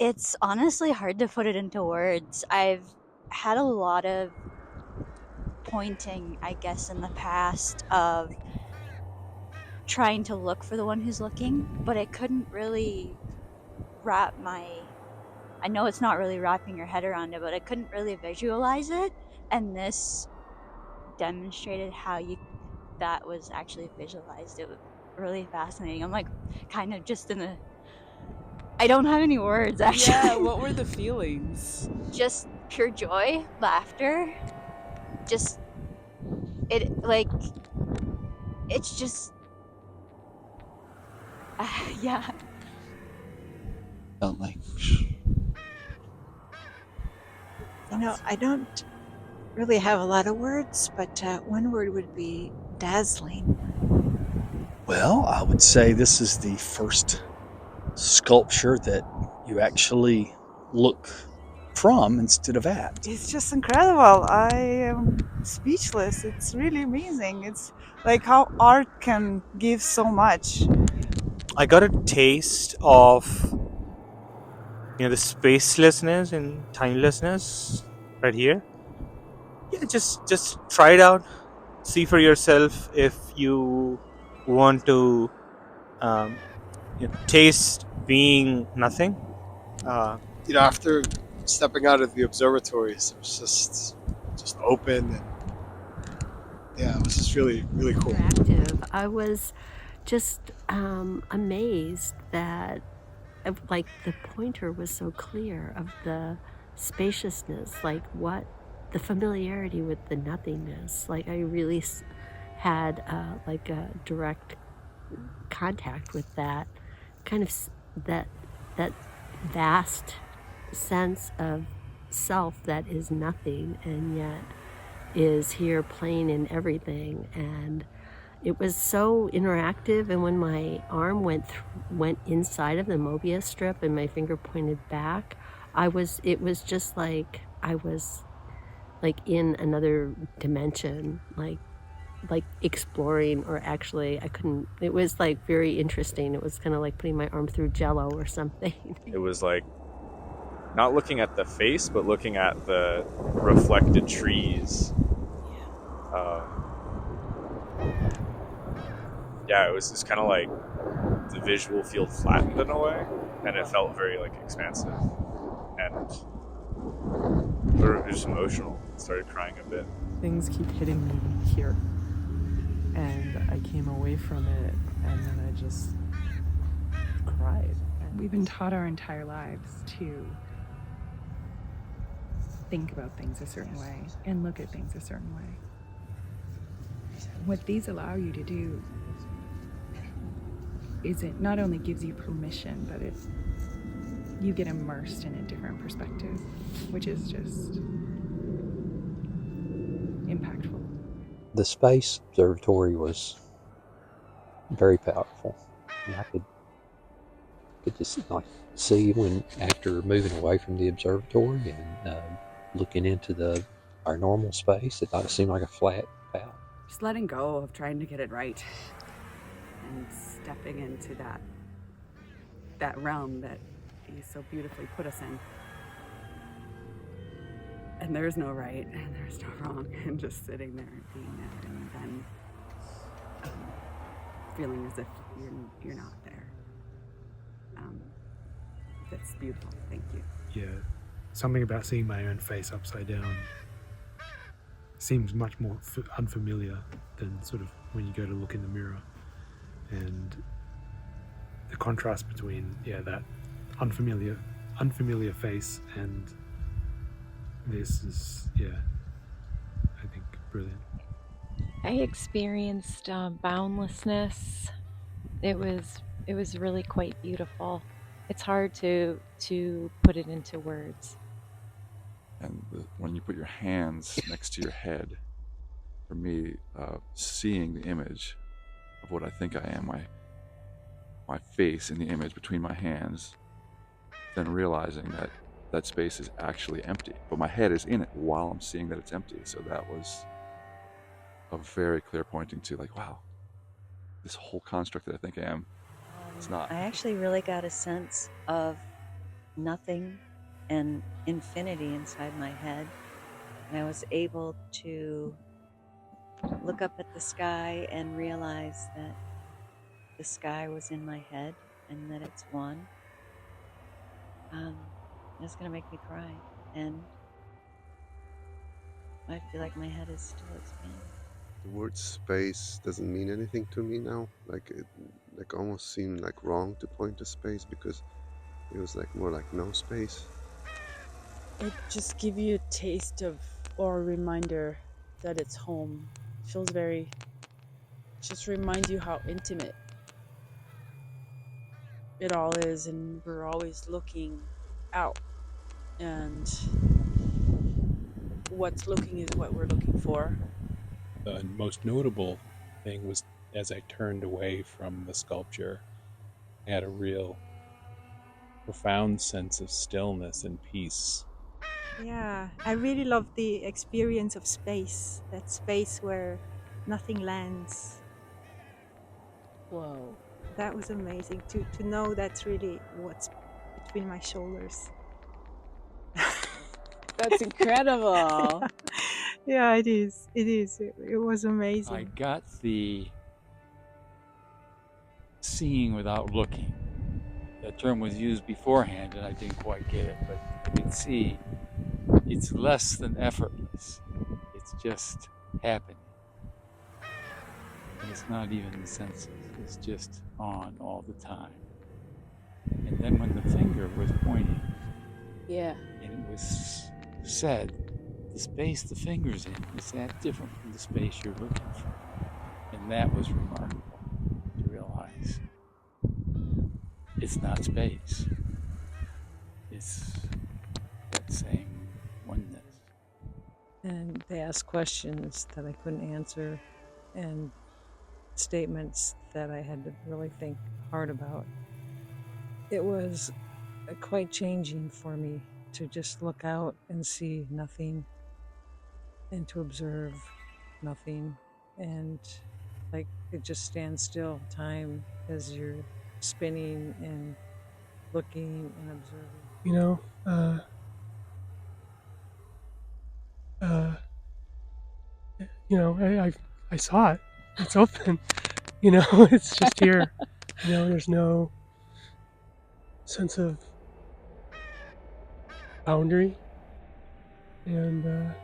It's honestly hard to put it into words. I've had a lot of pointing, I guess, in the past of trying to look for the one who's looking, but I couldn't really wrap my I know it's not really wrapping your head around it, but I couldn't really visualize it. And this demonstrated how you that was actually visualized. It was really fascinating. I'm like kind of just in a I don't have any words Yeah, actually. what were the feelings? Just pure joy, laughter, just it like it's just yeah. Don't I don't really have a lot of words, but one word would be dazzling. Well, I would say this is the first sculpture that you actually look from instead of at. It's just incredible. I am speechless. It's really amazing. It's like how art can give so much. I got a taste of the spacelessness and timelessness right here. Yeah, just try it out. See for yourself if you want to taste being nothing. Uh, After stepping out of the observatories, it was just open, and yeah, it was just really really cool. Interactive. I was just amazed that like the pointer was so clear of the spaciousness, like what the familiarity with the nothingness. Like I really had like a direct contact with that kind of that that vast sense of self that is nothing and yet is here playing in everything. And it was so interactive, and when my arm went inside of the Mobius strip and my finger pointed back, it was just like I was like in another dimension, like exploring, or actually I couldn't, it was like very interesting. It was kind of like putting my arm through jello or something. It was like not looking at the face, but looking at the reflected trees. Yeah, it was just kind of like the visual field flattened in a way, and it felt very like expansive, and it was just emotional. I started crying a bit. Things keep hitting me here. And I came away from it and then I just cried. We've been taught our entire lives to think about things a certain way and look at things a certain way. What these allow you to do is it not only gives you permission, but you get immersed in a different perspective, which is just impactful. The space observatory was very powerful. And I could just like see when after moving away from the observatory and looking into our normal space, it seemed like a flat palette. Just letting go of trying to get it right and stepping into that realm that he so beautifully put us in. And there's no right and there's no wrong, and just sitting there and being there, and then feeling as if you're not there. That's beautiful. Thank you. Yeah, something about seeing my own face upside down seems much more unfamiliar than sort of when you go to look in the mirror, and the contrast between that unfamiliar face and this is I think brilliant. I experienced boundlessness. It was really quite beautiful. It's hard to put it into words. And when you put your hands next to your head, for me, seeing the image of what I think I am, my face in the image between my hands, then realizing that that space is actually empty, but my head is in it while I'm seeing that it's empty. So that was a very clear pointing to like, wow, this whole construct that I think I am, it's not. I actually really got a sense of nothing and infinity inside my head. And I was able to look up at the sky and realize that the sky was in my head and that it's one. It's going to make me cry. And I feel like my head is still expanding. The word space doesn't mean anything to me now. Like it almost seemed like wrong to point to space because it was like more like no space. It just gives you a taste of, or a reminder that it's home. It feels very, just reminds you how intimate it all is, and we're always looking out, and what's looking is what we're looking for. The most notable thing was as I turned away from the sculpture, I had a real profound sense of stillness and peace. Yeah, I really love the experience of space, that space where nothing lands. Whoa. That was amazing to know that's really what's between my shoulders. That's incredible. Yeah, it is. It is. It was amazing. I got the seeing without looking. That term was used beforehand and I didn't quite get it, but I could see it's less than effortless. It's just happening. And it's not even the senses, it's just on all the time. And then when the finger was pointing, Yeah. and it was said, the space the finger's in is that different from the space you're looking for. And that was remarkable to realize. It's not space. It's that same oneness. And they asked questions that I couldn't answer and statements that I had to really think hard about. It was quite changing for me to just look out and see nothing and to observe nothing, and like it just stands still, time, as you're spinning and looking and observing. You know, I saw it. It's open. It's just here. There's no sense of boundary, and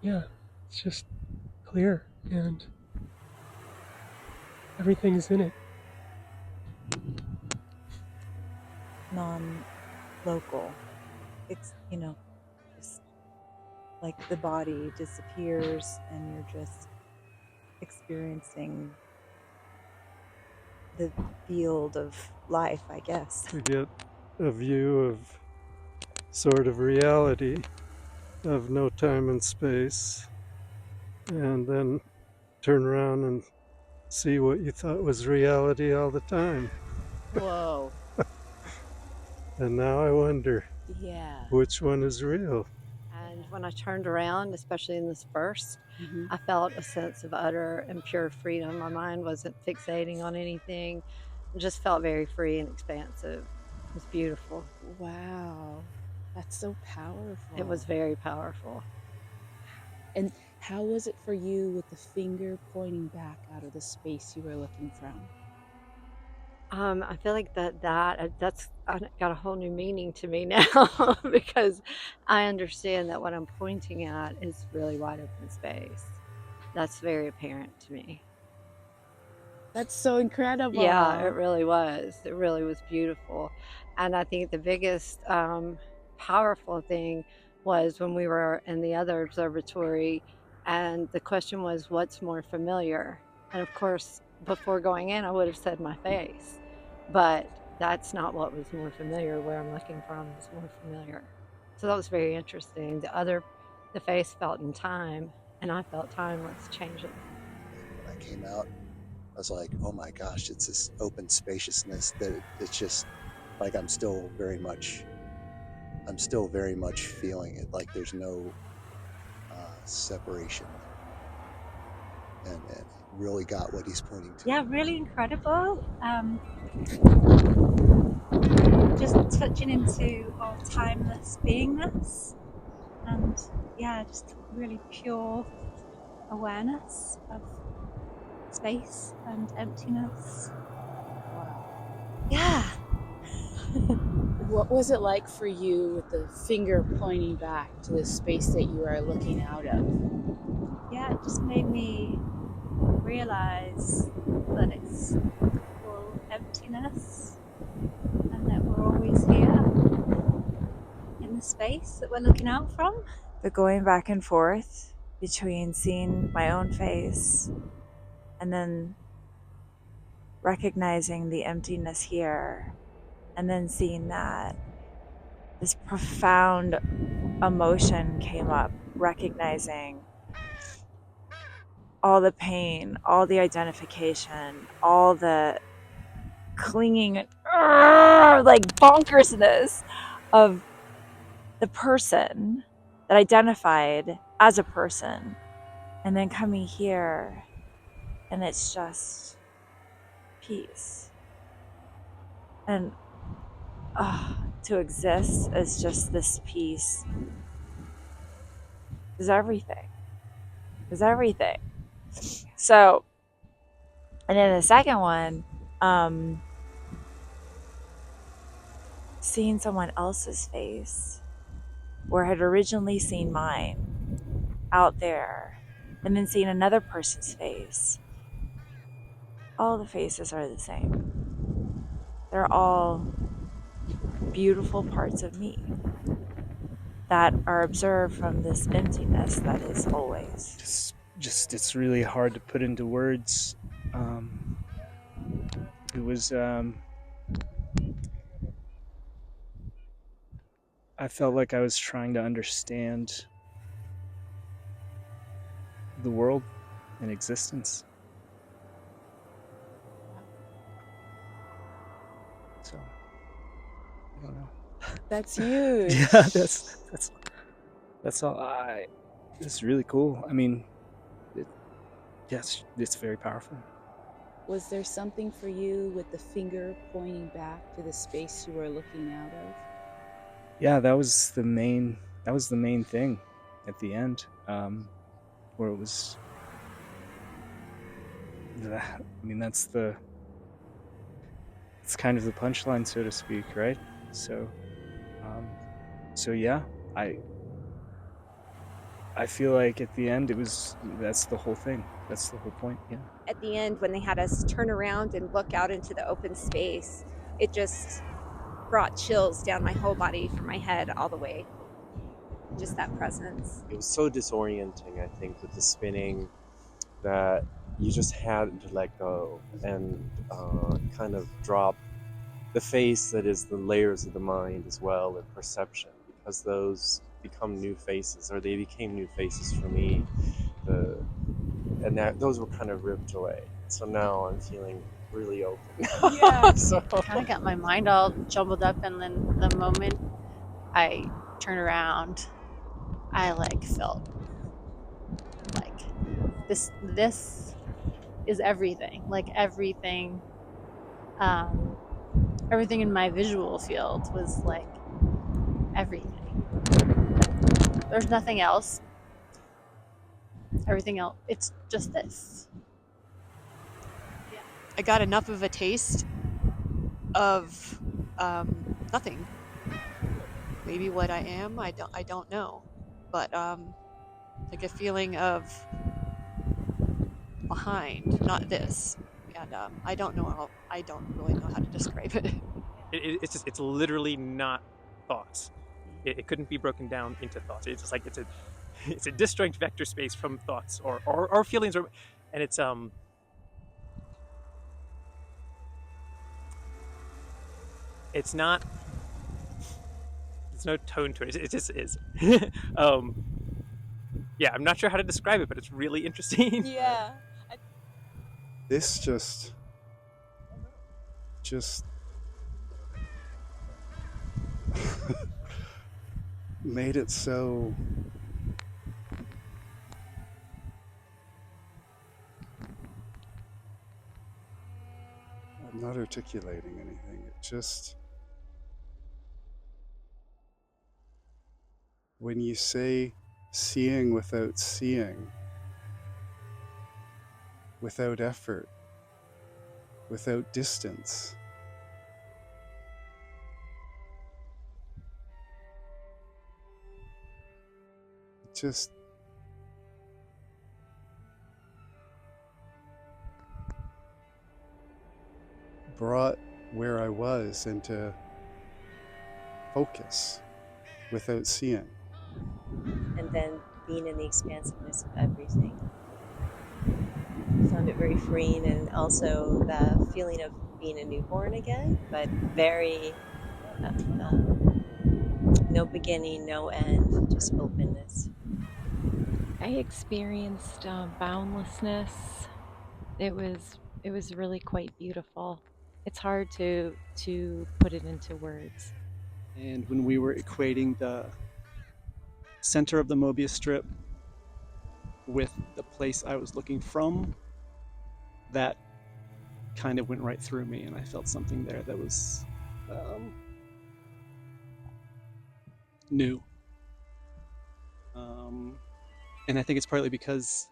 yeah, it's just clear, and everything's in it. Non-local. It's, just like the body disappears and you're just experiencing the field of life, I guess. To get a view of sort of reality of no time and space, and then turn around and see what you thought was reality all the time. Whoa. And now I wonder, Yeah. which one is real? And when I turned around, especially in this burst, Mhm. I felt a sense of utter and pure freedom. My mind wasn't fixating on anything. It just felt very free and expansive. It was beautiful. Wow. That's so powerful. It was very powerful. And how was it for you with the finger pointing back out of the space you were looking from? I feel like that's got a whole new meaning to me now because I understand that what I'm pointing at is really wide open space. That's very apparent to me. That's so incredible. Yeah, it really was. It really was beautiful. And I think the biggest powerful thing was when we were in the other observatory, and the question was, what's more familiar? And of course, before going in, I would have said my face, but that's not what was more familiar. Where I'm looking from is more familiar. So that was very interesting. The face felt in time, and I felt timeless, changeless. When I came out, I was like, oh my gosh, it's this open spaciousness that it's just like I'm still very much feeling it. Like there's no separation. And really got what he's pointing to. Yeah, really incredible. looking into all timeless beingness and just really pure awareness of space and emptiness. Wow. Yeah. What was it like for you with the finger pointing back to the space that you are looking out of? Yeah, it just made me realize that it's full emptiness and that we're always here in the space that we're looking out from. The going back and forth between seeing my own face and then recognizing the emptiness here and then seeing that, this profound emotion came up, recognizing all the pain, all the identification, all the clinging, like bonkersness of the person that identified as a person, and then coming here and it's just peace. And to exist as just this peace is everything. Is everything. So, and then the second one, seeing someone else's face where I had originally seen mine out there, and then seeing another person's face. All the faces are the same. They're all beautiful parts of me that are observed from this emptiness that is always. Just it's really hard to put into words. It was I felt like I was trying to understand the world and existence. So I don't know. That's huge. Yeah, that's all. It's really cool. I mean, yes, it's very powerful. Was there something for you with the finger pointing back to the space you were looking out of? Yeah, that was the main thing at the end, where it was. I mean, it's kind of the punchline, so to speak, right? So, yeah, I feel like at the end that's the whole thing. That's the whole point. Yeah. At the end, when they had us turn around and look out into the open space, it just brought chills down my whole body from my head all the way. Just that presence. It was so disorienting, I think, with the spinning, that you just had to let go and kind of drop the face that is the layers of the mind as well, and perception, because those become new faces, or they became new faces for me. Those were kind of ripped away. So now I'm feeling really open. Yeah. So Kind of got my mind all jumbled up, and then the moment I turn around, I felt like this is everything. Like everything everything in my visual field was like everything. There's nothing else. Everything else, it's just this. I got enough of a taste of nothing. Maybe what I am, I don't know, but like a feeling of behind, not this, and I don't really know how to describe it. It's literally not thoughts. It couldn't be broken down into thoughts. It's just like it's a disjoint vector space from thoughts or feelings, and it's not. There's no tone to it. It just is. Yeah, I'm not sure how to describe it, but it's really interesting. Yeah. This just made it so I'm not articulating anything. It just when you say seeing without seeing, without effort, without distance, it just brought where I was into focus without seeing. And then being in the expansiveness of everything. I found it very freeing, and also the feeling of being a newborn again, but very no beginning, no end, just openness. I experienced boundlessness. It was really quite beautiful. It's hard to put it into words. And when we were equating the center of the Mobius strip with the place I was looking from, that kind of went right through me, and I felt something there that was new. And I think it's partly because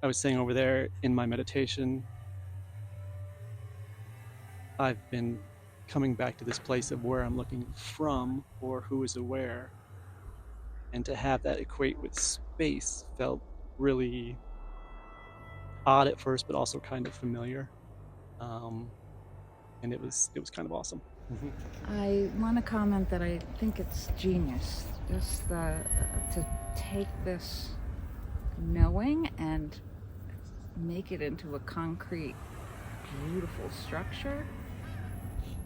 I was saying over there in my meditation, I've been coming back to this place of where I'm looking from, or who is aware. And to have that equate with space felt really odd at first, but also kind of familiar. And it was kind of awesome. I want to comment that I think it's genius, just to take this knowing and make it into a concrete, beautiful structure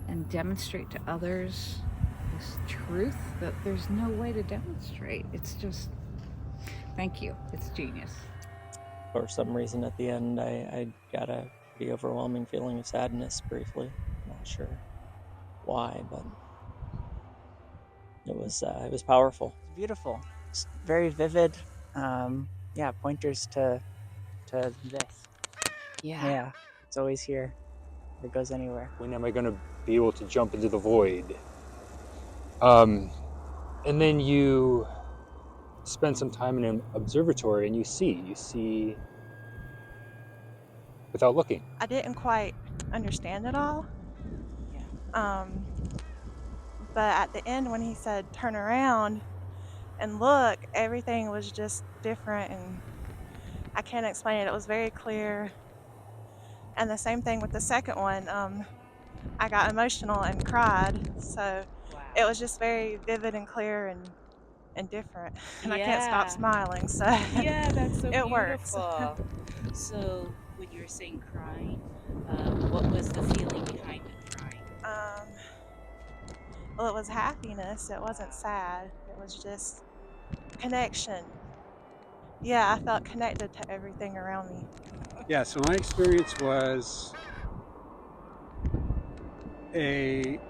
and demonstrate to others this truth that there's no way to demonstrate. It's just, thank you, it's genius. For some reason at the end, I got a pretty overwhelming feeling of sadness briefly. Not sure why, but it was powerful. It's beautiful. It's very vivid. Yeah, pointers to this. Yeah, it's always here. It goes anywhere. When am I going to be able to jump into the void? And then you spend some time in an observatory and you see without looking. I didn't quite understand it all. But at the end, when he said turn around and look, everything was just different, and I can't explain it. It was very clear. And the same thing with the second one. I got emotional and cried. So it was just very vivid and clear and different. And I can't stop smiling. So Yeah, that's so it works. beautiful. So when you were saying crying, what was the feeling behind the crying? Well, it was happiness. It wasn't sad. It was just connection. Yeah, I felt connected to everything around me. Yeah, so my experience was it's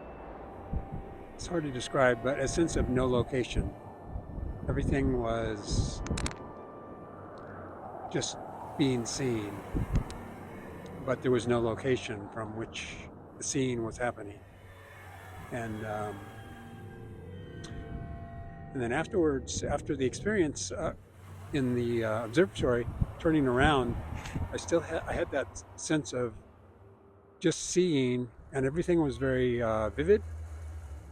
hard to describe, but a sense of no location. Everything was just being seen, but there was no location from which the scene was happening. And then afterwards, after the experience in the observatory, turning around, I had that sense of just seeing, and everything was very vivid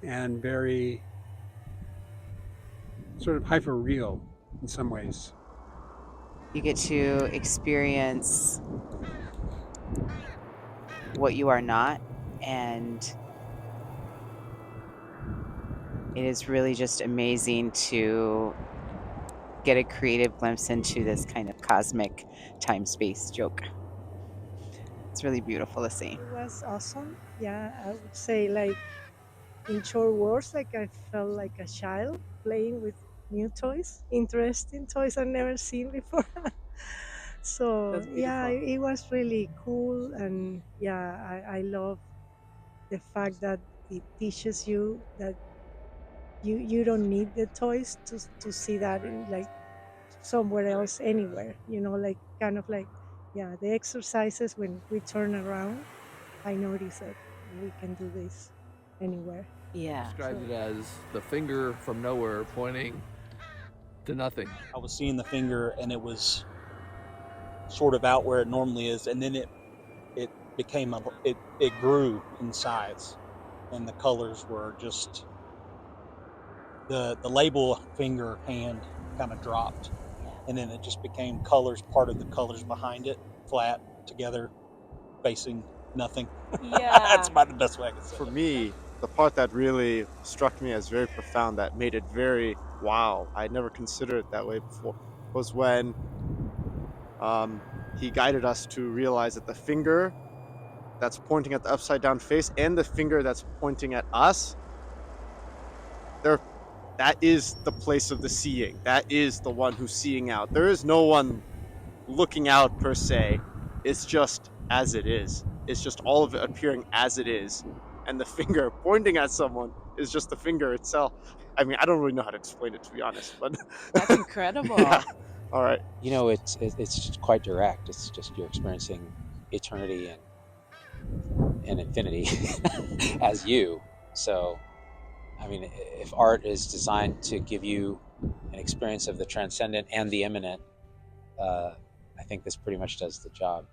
and very sort of hyper real in some ways. You get to experience what you are not, and it is really just amazing to get a creative glimpse into this kind of cosmic time-space joke. It's really beautiful to see. It was awesome. Yeah, I would say, like, in short words, like I felt like a child playing with new toys, interesting toys I've never seen before. So That's yeah, beautiful. it was really cool, and yeah, I love the fact that it teaches you that you don't need the toys to see that in, like, somewhere else, anywhere. Like, kind of like, yeah, the exercises when we turn around, I notice that we can do this anywhere. Yeah. Described it as the finger from nowhere pointing to nothing. I was seeing the finger, and it was sort of out where it normally is, and then it became it grew in size, and the colors were just the label finger hand kind of dropped, and then it just became colors, part of the colors behind it, flat together, facing nothing. Yeah. That's about the best way I can say For it. me, the part that really struck me as very profound, that made it very wow, I had never considered it that way before, was when he guided us to realize that the finger that's pointing at the upside down face and the finger that's pointing at us, they're that is the place of the seeing. That is the one who's seeing out. There is no one looking out per se. It's just as it is. It's just all of it appearing as it is. And the finger pointing at someone is just the finger itself. I mean, I don't really know how to explain it, to be honest, but That's incredible. yeah. All right. You know, it's just quite direct. It's just you're experiencing eternity and infinity as you. So, I mean, if art is designed to give you an experience of the transcendent and the immanent, I think this pretty much does the job.